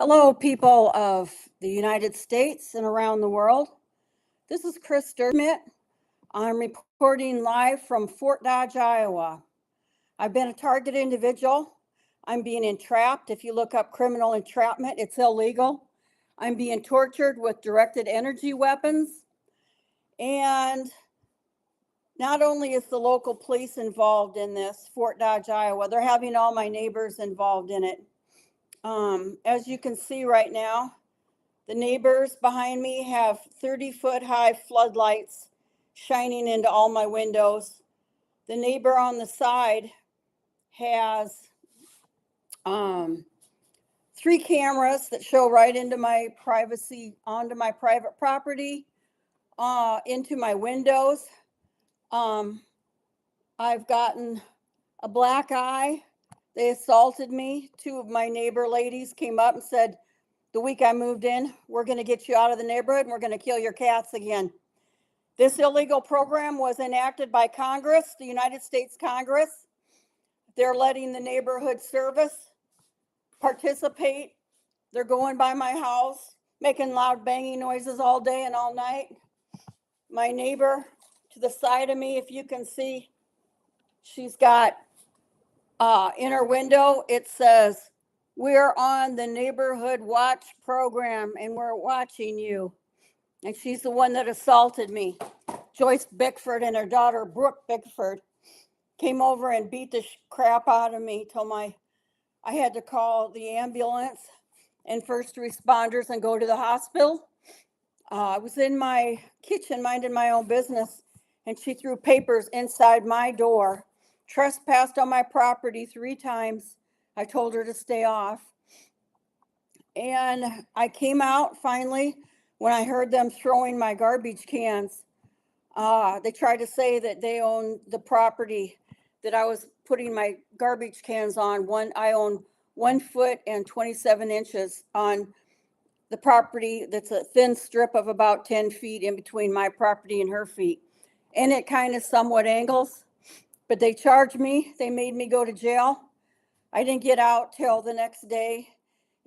Hello, people of the United States and around the world. This is Chris Schmidt. I'm reporting live from Fort Dodge, Iowa. I've been a target individual. I'm being entrapped. If you look up criminal entrapment, it's illegal. I'm being tortured with directed energy weapons. And not only is the local police involved in this, Fort Dodge, Iowa, they're having all my neighbors involved in it. As you can see right now, the neighbors behind me have 30-foot high floodlights shining into all my windows. The neighbor on the side has 3 cameras that show right into my privacy, onto my private property, into my windows. I've gotten a black eye. They assaulted me. 2 of my neighbor ladies came up and said, the week I moved in, we're going to get you out of the neighborhood and we're going to kill your cats again. This illegal program was enacted by Congress, the United States Congress. They're letting the neighborhood service participate. They're going by my house, making loud banging noises all day and all night. My neighbor to the side of me, if you can see, she's got in her window, it says, "We're on the neighborhood watch program and we're watching you." And she's the one that assaulted me. Joyce Bickford and her daughter, Brooke Bickford, came over and beat the crap out of me till I had to call the ambulance and first responders and go to the hospital. I was in my kitchen minding my own business, and she threw papers inside my door, trespassed on my property 3 times. I told her to stay off. And I came out finally when I heard them throwing my garbage cans. They tried to say that they own the property that I was putting my garbage cans on. I own 1 foot and 27 inches on the property that's a thin strip of about 10 feet in between my property and her feet. And it kind of somewhat angles, but they charged me. They made me go to jail. I didn't get out till the next day,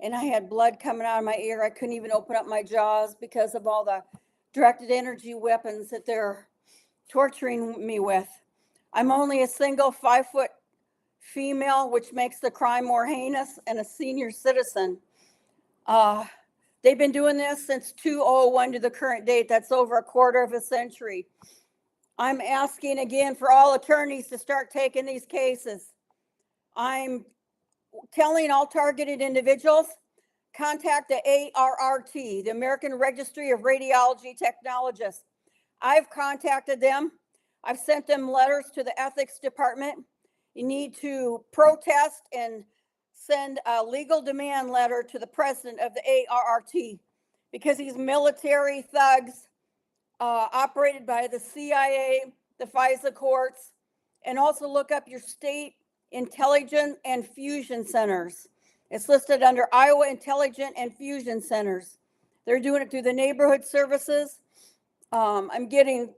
and I had blood coming out of my ear. I couldn't even open up my jaws because of all the directed energy weapons that they're torturing me with. I'm only a single 5-foot female, which makes the crime more heinous, and a senior citizen. They've been doing this since 2001 to the current date. That's over a quarter of a century. I'm asking again for all attorneys to start taking these cases. I'm telling all targeted individuals, contact the ARRT, the American Registry of Radiology Technologists. I've contacted them. I've sent them letters to the ethics department. You need to protest and send a legal demand letter to the president of the ARRT, because these military thugs operated by the CIA, the Fisa courts, and also look up your state intelligence and fusion centers. It's listed under Iowa Intelligence and Fusion Centers. They're doing it through the neighborhood services. I'm getting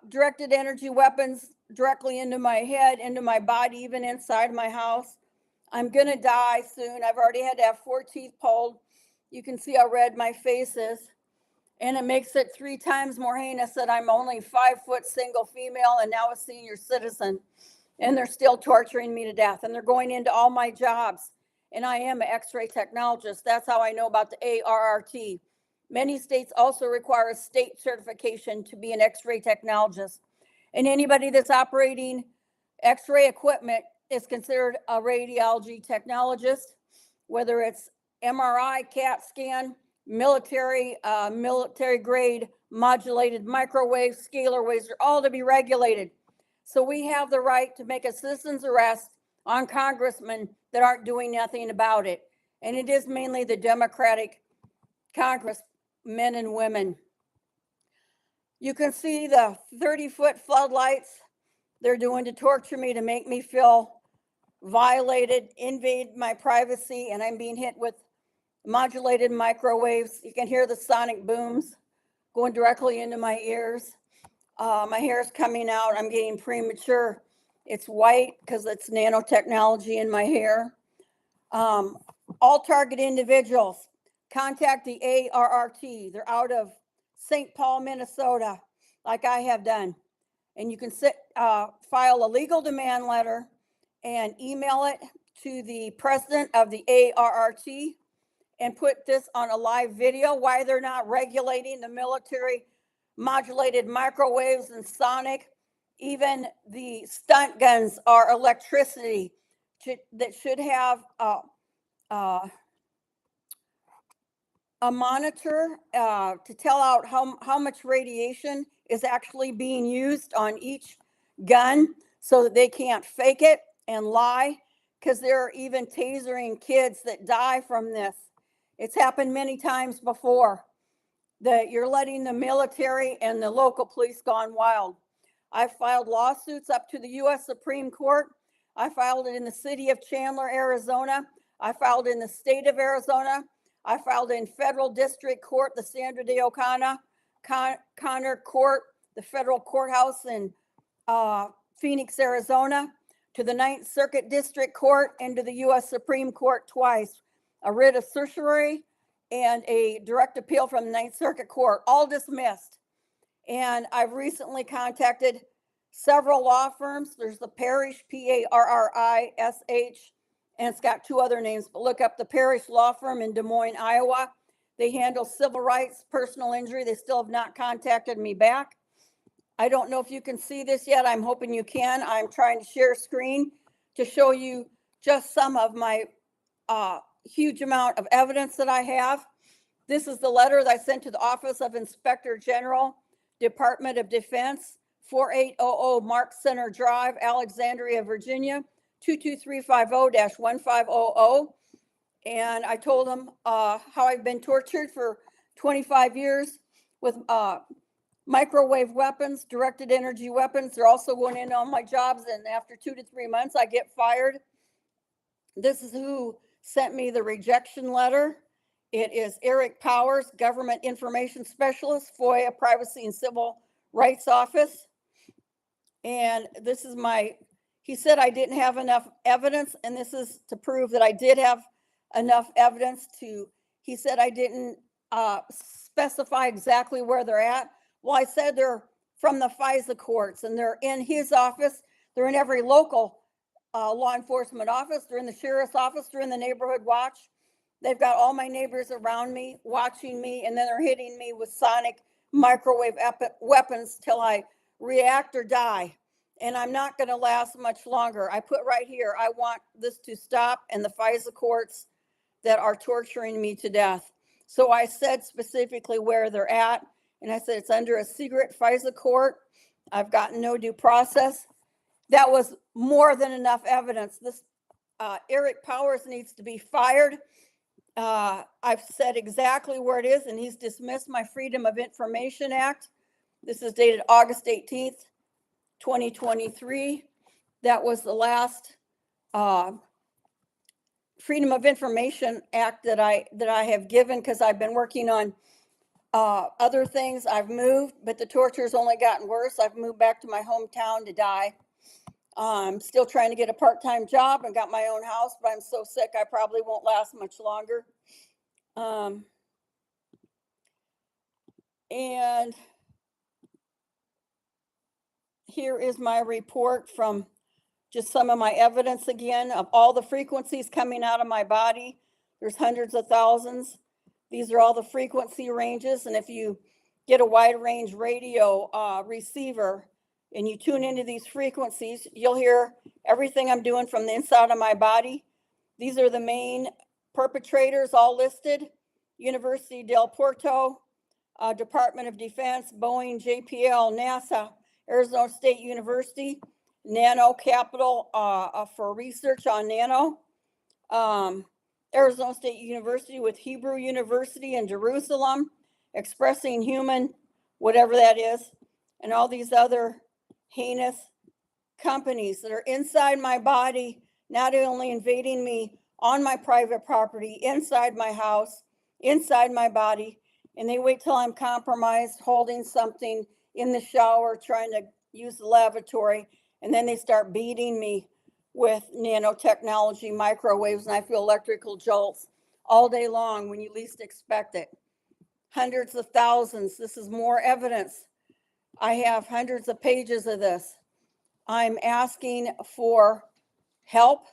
directed energy weapons directly into my head, into my body, even inside my house. I'm going to die soon. I've already had to have 4 teeth pulled. You can see how red my face is. And it makes it 3 times more heinous that I'm only 5-foot single female and now a senior citizen. And they're still torturing me to death. And they're going into all my jobs. And I am an X-ray technologist. That's how I know about the ARRT. Many states also require a state certification to be an X-ray technologist. And anybody that's operating X-ray equipment is considered a radiology technologist, whether it's MRI, CAT scan, military grade modulated microwave, scalar waves are all to be regulated. So we have the right to make a citizen's arrest on congressmen that aren't doing nothing about it. And it is mainly the Democratic Congress men and women. You can see the 30-foot floodlights they're doing to torture me, to make me feel violated, invade my privacy, and I'm being hit with modulated microwaves. You can hear the sonic booms going directly into my ears. My hair is coming out. I'm getting premature. It's white because it's nanotechnology in my hair. All target individuals, contact the ARRT. They're out of St. Paul, Minnesota, like I have done. And you can file a legal demand letter and email it to the president of the ARRT and put this on a live video, why they're not regulating the military modulated microwaves and sonic. Even the stunt guns are electricity that should have a monitor to tell out how much radiation is actually being used on each gun so that they can't fake it and lie, because they're even tasering kids that die from this. It's happened many times before that you're letting the military and the local police gone wild. I filed lawsuits up to the U.S. Supreme Court. I filed it in the city of Chandler, Arizona. I filed in the state of Arizona. I filed in federal district court, the Sandra Day O'Connor Court, the federal courthouse in Phoenix, Arizona, to the Ninth Circuit District Court, and to the U.S. Supreme Court twice. A writ of certiorari and a direct appeal from the Ninth Circuit Court, all dismissed. And I've recently contacted several law firms. There's the Parrish, Parrish, and it's got two other names, but look up the Parrish Law Firm in Des Moines, Iowa. They handle civil rights, personal injury. They still have not contacted me back. I don't know if you can see this yet. I'm hoping you can. I'm trying to share screen to show you just some of my huge amount of evidence that I have. This is the letter that I sent to the Office of Inspector General, Department of Defense, 4800 Mark Center Drive, Alexandria, Virginia, 22350-1500. And I told them how I've been tortured for 25 years with microwave weapons, directed energy weapons. They're also going in on my jobs, and after 2 to 3 months, I get fired. This is who sent me the rejection letter. It is Eric Powers, Government Information Specialist, FOIA, Privacy and Civil Rights Office. And this is he said I didn't have enough evidence, and this is to prove that I did have enough evidence he said I didn't specify exactly where they're at. Well, I said they're from the Fisa courts, and they're in his office. They're in every local law enforcement office. They're in the sheriff's office. They're in the neighborhood watch. They've got all my neighbors around me, watching me, and then they're hitting me with sonic microwave weapons till I react or die. And I'm not going to last much longer. I put right here, I want this to stop, and the FISA courts that are torturing me to death. So I said specifically where they're at, and I said it's under a secret FISA court. I've gotten no due process. That was more than enough evidence. This Eric Powers needs to be fired. I've said exactly where it is, and he's dismissed my Freedom of Information Act. This is dated August 18th, 2023. That was the last Freedom of Information Act that I have given, because I've been working on other things. I've moved, but the torture's only gotten worse. I've moved back to my hometown to die. I'm still trying to get a part-time job and got my own house, but I'm so sick I probably won't last much longer. And here is my report from just some of my evidence again of all the frequencies coming out of my body. There's hundreds of thousands. These are all the frequency ranges. And if you get a wide range radio receiver and you tune into these frequencies, you'll hear everything I'm doing from the inside of my body. These are the main perpetrators all listed: University del Puerto, Department of Defense, Boeing, JPL, NASA, Arizona State University, Nano Capital for research on nano, Arizona State University with Hebrew University in Jerusalem, Expressing Human, whatever that is, and all these other heinous companies that are inside my body, not only invading me on my private property, inside my house, inside my body, and they wait till I'm compromised, holding something in the shower, trying to use the lavatory, and then they start beating me with nanotechnology, microwaves, and I feel electrical jolts. all day long when you least expect it. Hundreds of thousands. This is more evidence. I have hundreds of pages of this. I'm asking for help.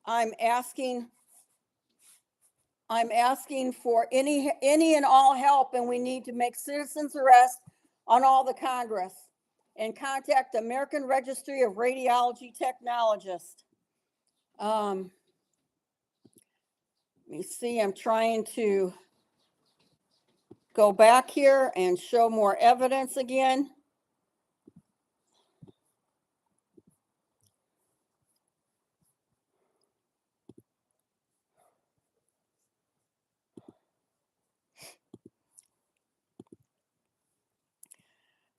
I'm asking for any and all help, and we need to make citizens arrest on all the Congress and contact the American Registry of Radiology Technologists. Let me see, I'm trying to go back here and show more evidence again.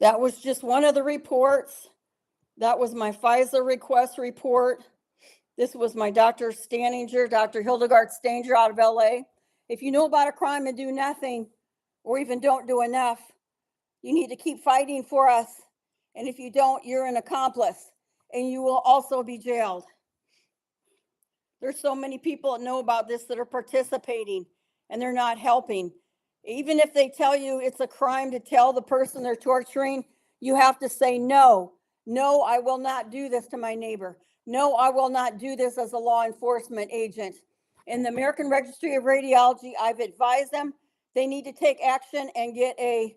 That was just one of the reports. That was my Fisa request report. This was my Dr. Staninger, Dr. Hildegard Staninger out of LA. If you know about a crime and do nothing, or even don't do enough, you need to keep fighting for us. And if you don't, you're an accomplice and you will also be jailed. There's so many people that know about this that are participating and they're not helping. Even if they tell you it's a crime to tell the person they're torturing, you have to say, no, I will not do this to my neighbor. No, I will not do this as a law enforcement agent. In the American Registry of Radiology, I've advised them they need to take action and get a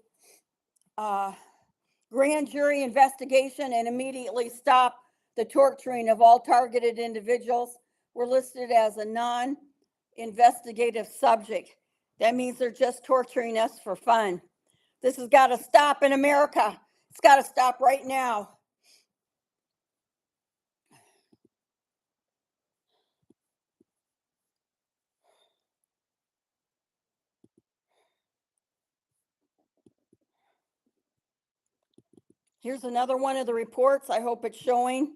grand jury investigation and immediately stop the torturing of all targeted individuals. We're listed as a non-investigative subject. That means they're just torturing us for fun. This has got to stop in America. It's got to stop right now. Here's another one of the reports. I hope it's showing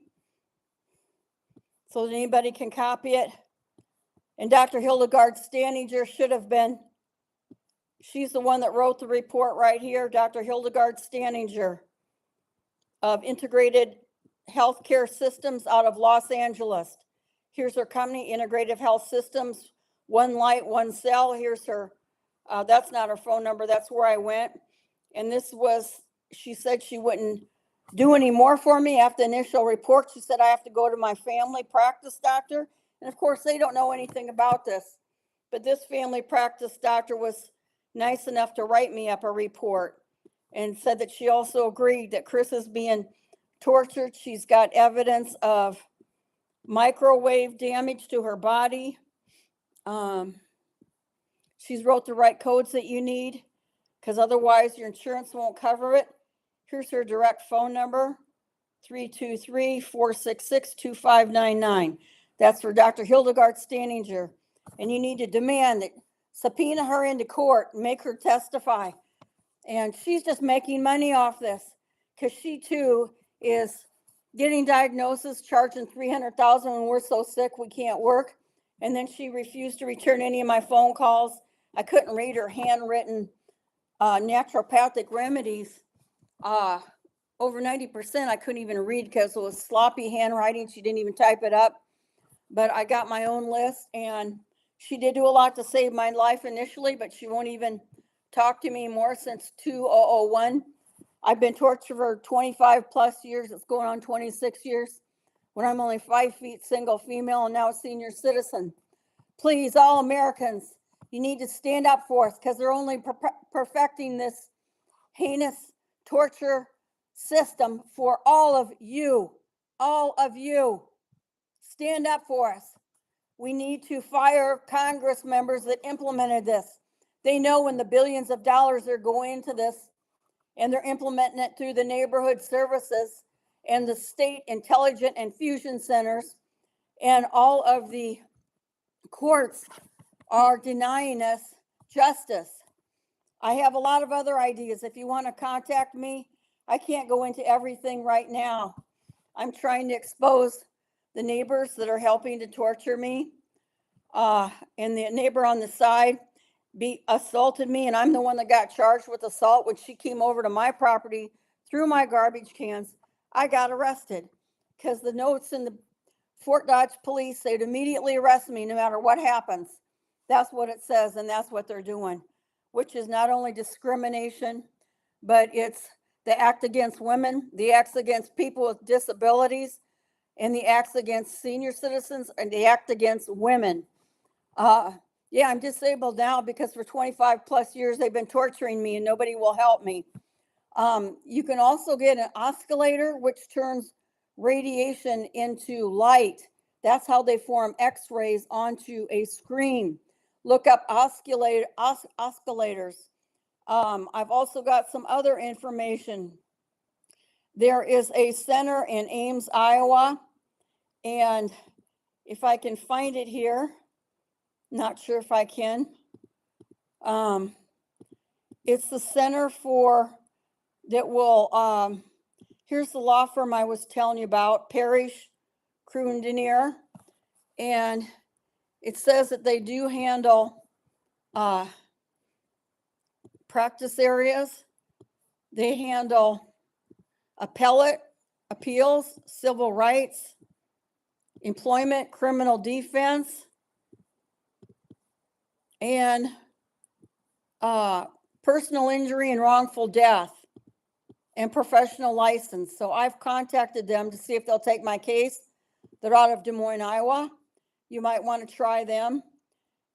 so that anybody can copy it. And Dr. Hildegard Staninger should have been. She's the one that wrote the report right here, Dr. Hildegard Staninger of Integrated Healthcare Systems out of Los Angeles. Here's her company, Integrative Health Systems, One Light, One Cell. Here's her, that's not her phone number, that's where I went. And this was, she said she wouldn't do any more for me after the initial report. She said I have to go to my family practice doctor. And of course, they don't know anything about this. But this family practice doctor was nice enough to write me up a report and said that she also agreed that Chris is being tortured. She's got evidence of microwave damage to her body. She's wrote the right codes that you need, because otherwise your insurance won't cover it. Here's her direct phone number, 323-466-2599. That's for Dr. Hildegard Staninger. And you need to demand that, subpoena her into court and make her testify. And she's just making money off this, because she too is getting diagnosis, charging $300,000 when we're so sick we can't work. And then she refused to return any of my phone calls. I couldn't read her handwritten naturopathic remedies. Over 90% I couldn't even read because it was sloppy handwriting. She didn't even type it up. But I got my own list, and she did do a lot to save my life initially, but she won't even talk to me more since 2001. I've been tortured for 25 plus years. It's going on 26 years when I'm only 5 feet, single female, and now a senior citizen. Please, all Americans, you need to stand up for us, because they're only perfecting this heinous torture system for all of you. All of you. Stand up for us. We need to fire Congress members that implemented this. They know when the billions of dollars are going into this, and they're implementing it through the neighborhood services and the state intelligence and fusion centers, and all of the courts are denying us justice. I have a lot of other ideas. If you want to contact me, I can't go into everything right now. I'm trying to expose the neighbors that are helping to torture me. And the neighbor on the side assaulted me, and I'm the one that got charged with assault. When she came over to my property, threw my garbage cans, I got arrested, because the notes in the Fort Dodge police, they'd immediately arrest me no matter what happens. That's what it says, and that's what they're doing, which is not only discrimination, but it's the act against women, the acts against people with disabilities, and the acts against senior citizens, and the act against women. Yeah, I'm disabled now because for 25 plus years they've been torturing me and nobody will help me. You can also get an oscillator, which turns radiation into light. That's how they form X-rays onto a screen. Look up oscillators. I've also got some other information. There is a center in Ames, Iowa, and if I can find it here, not sure if I can. It's the center for that will, here's the law firm I was telling you about, Parrish, Krundenier, and it says that they do handle practice areas. They handle appellate appeals, civil rights, employment, criminal defense, and personal injury and wrongful death, and professional license. So I've contacted them to see if they'll take my case. They're out of Des Moines, Iowa. You might want to try them.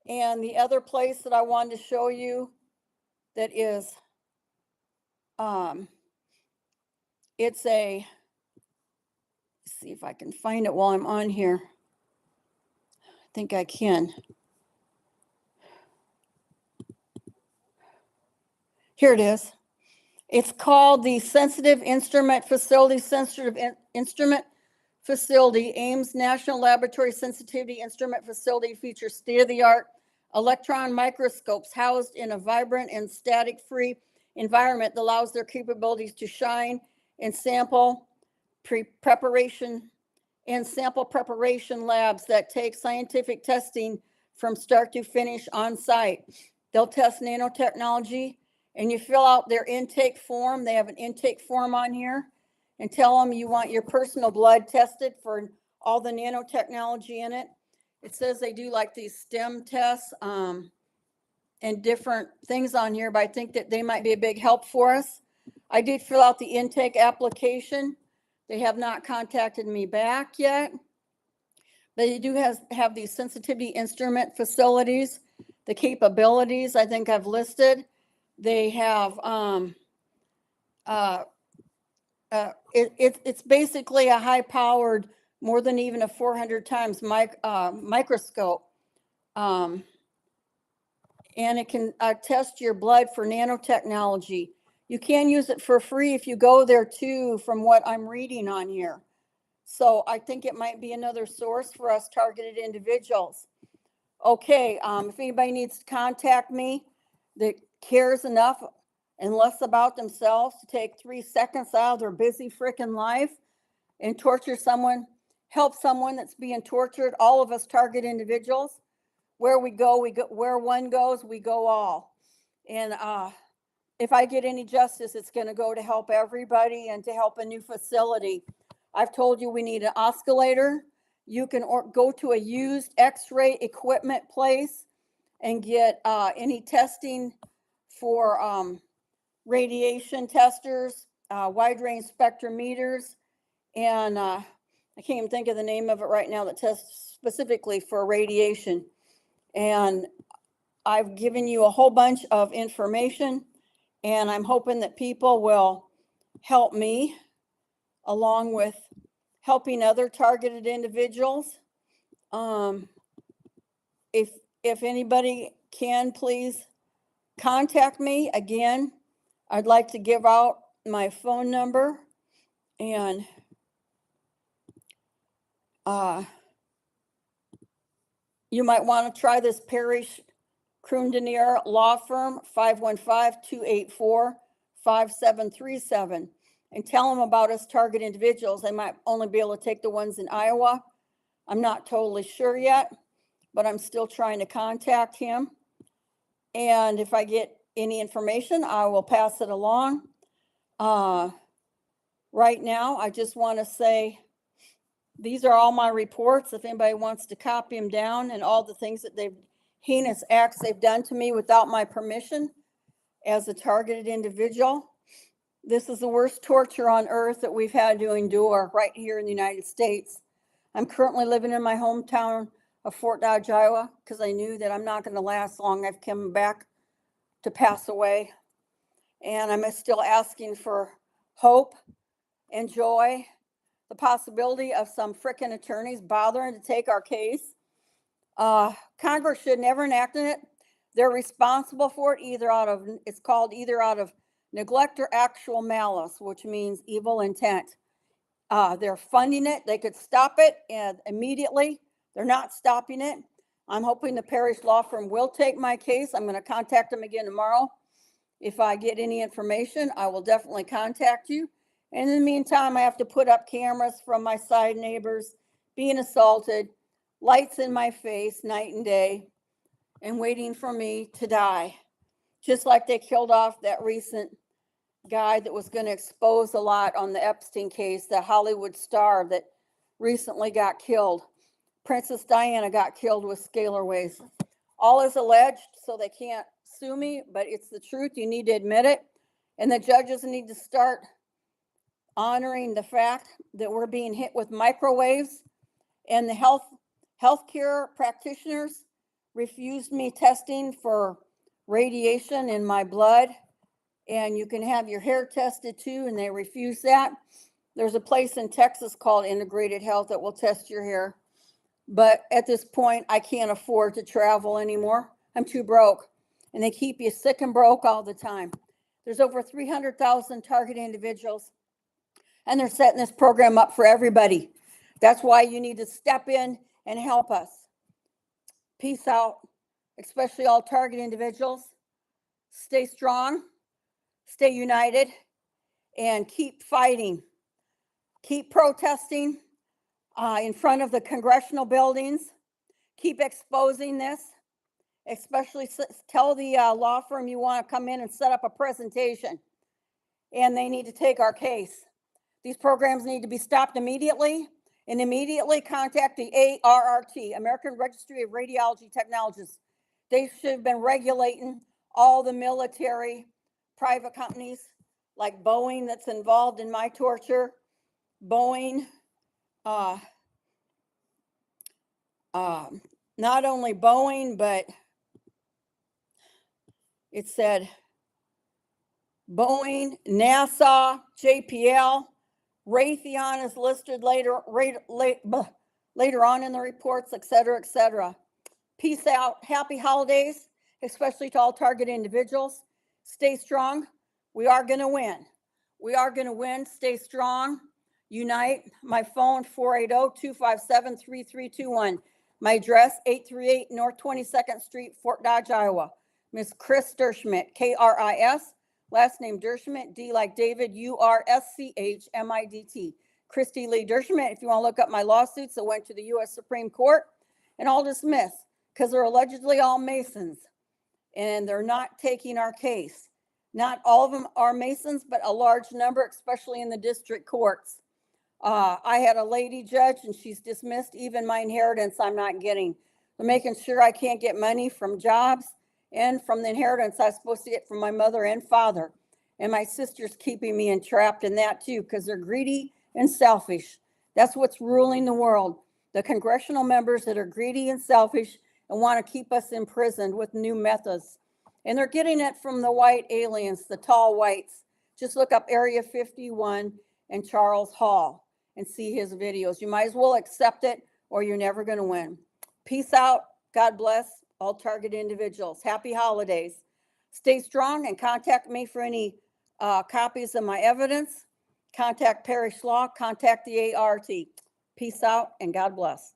And the other place that I wanted to show you that is, it's a, let's see if I can find it while I'm on here. I think I can. Here it is. It's called the Sensitive Instrument Facility, Ames National Laboratory Sensitivity Instrument Facility features state-of-the-art electron microscopes housed in a vibrant and static-free environment that allows their capabilities to shine in sample preparation labs that take scientific testing from start to finish on site. They'll test nanotechnology, and you fill out their intake form. They have an intake form on here, and tell them you want your personal blood tested for all the nanotechnology in it. It says they do like these STEM tests and different things on here, but I think that they might be a big help for us. I did fill out the intake application. They have not contacted me back yet. They do have these sensitivity instrument facilities, the capabilities I think I've listed. They have, it's basically a high-powered, more than even a 400 times microscope. And it can test your blood for nanotechnology. You can use it for free if you go there too, from what I'm reading on here. So I think it might be another source for us targeted individuals. Okay, if anybody needs to contact me that cares enough and less about themselves to take 3 seconds out of their busy freaking life and torture someone, help someone that's being tortured, all of us target individuals. Where we go, where one goes, we go all. And if I get any justice, it's going to go to help everybody and to help a new facility. I've told you we need an oscillator. You can go to a used X-ray equipment place and get any testing for radiation testers, wide range spectrometers, and I can't even think of the name of it right now that tests specifically for radiation. And I've given you a whole bunch of information, and I'm hoping that people will help me along with helping other targeted individuals. If anybody can, please contact me. Again, I'd like to give out my phone number, and you might want to try this Parrish Krundenier law firm, 515-284-5737, and tell them about us target individuals. They might only be able to take the ones in Iowa. I'm not totally sure yet, but I'm still trying to contact him. And if I get any information, I will pass it along. Right now, I just want to say, these are all my reports. If anybody wants to copy them down and all the things that they've heinous acts they've done to me without my permission as a targeted individual. This is the worst torture on earth that we've had to endure right here in the United States. I'm currently living in my hometown of Fort Dodge, Iowa, because I knew that I'm not going to last long. I've come back to pass away. And I'm still asking for hope and joy, the possibility of some frickin' attorneys bothering to take our case. Congress should never enact it. They're responsible for it it's called either out of neglect or actual malice, which means evil intent. They're funding it. They could stop it and immediately. They're not stopping it. I'm hoping the parish law firm will take my case. I'm going to contact them again tomorrow. If I get any information, I will definitely contact you. And in the meantime, I have to put up cameras from my side neighbors being assaulted, lights in my face night and day, and waiting for me to die. Just like they killed off that recent guy that was going to expose a lot on the Epstein case, the Hollywood star that recently got killed. Princess Diana got killed with scalar waves. All is alleged, so they can't sue me, but it's the truth. You need to admit it. And the judges need to start honoring the fact that we're being hit with microwaves, and the healthcare practitioners refused me testing for radiation in my blood. And you can have your hair tested too, and they refuse that. There's a place in Texas called Integrated Health that will test your hair. But at this point, I can't afford to travel anymore. I'm too broke. And they keep you sick and broke all the time. There's over 300,000 target individuals, and they're setting this program up for everybody. That's why you need to step in and help us. Peace out, especially all target individuals. Stay strong, stay united, and keep fighting. Keep protesting in front of the congressional buildings. Keep exposing this. Especially tell the law firm you want to come in and set up a presentation. And they need to take our case. These programs need to be stopped immediately, and immediately contact the ARRT, American Registry of Radiology Technologists. They should have been regulating all the military private companies like Boeing that's involved in my torture. Boeing, not only Boeing, but it said Boeing, NASA, JPL, Raytheon is listed later on in the reports, et cetera, et cetera. Peace out. Happy holidays, especially to all target individuals. Stay strong. We are going to win. We are going to win. Stay strong. Unite. My phone, 480-257-3321. My address, 838 North 22nd Street, Fort Dodge, Iowa. Miss Chris Derschmidt, K-R-I-S. Last name Derschmidt, D like David, U-R-S-C-H-M-I-D-T. Christy Lee Derschmidt. If you want to look up my lawsuits that went to the U.S. Supreme Court, and all dismissed because they're allegedly all Masons, and they're not taking our case. Not all of them are Masons, but a large number, especially in the district courts. I had a lady judge, and she's dismissed even my inheritance I'm not getting. They're making sure I can't get money from jobs and from the inheritance I was supposed to get from my mother and father. And my sister's keeping me entrapped in that too, because they're greedy and selfish. That's what's ruling the world. The congressional members that are greedy and selfish and want to keep us imprisoned with new methods. And they're getting it from the white aliens, the tall whites. Just look up Area 51 and Charles Hall and see his videos. You might as well accept it, or you're never going to win. Peace out. God bless all target individuals. Happy holidays. Stay strong, and contact me for any copies of my evidence. Contact Parish Law. Contact the ART. Peace out, and God bless.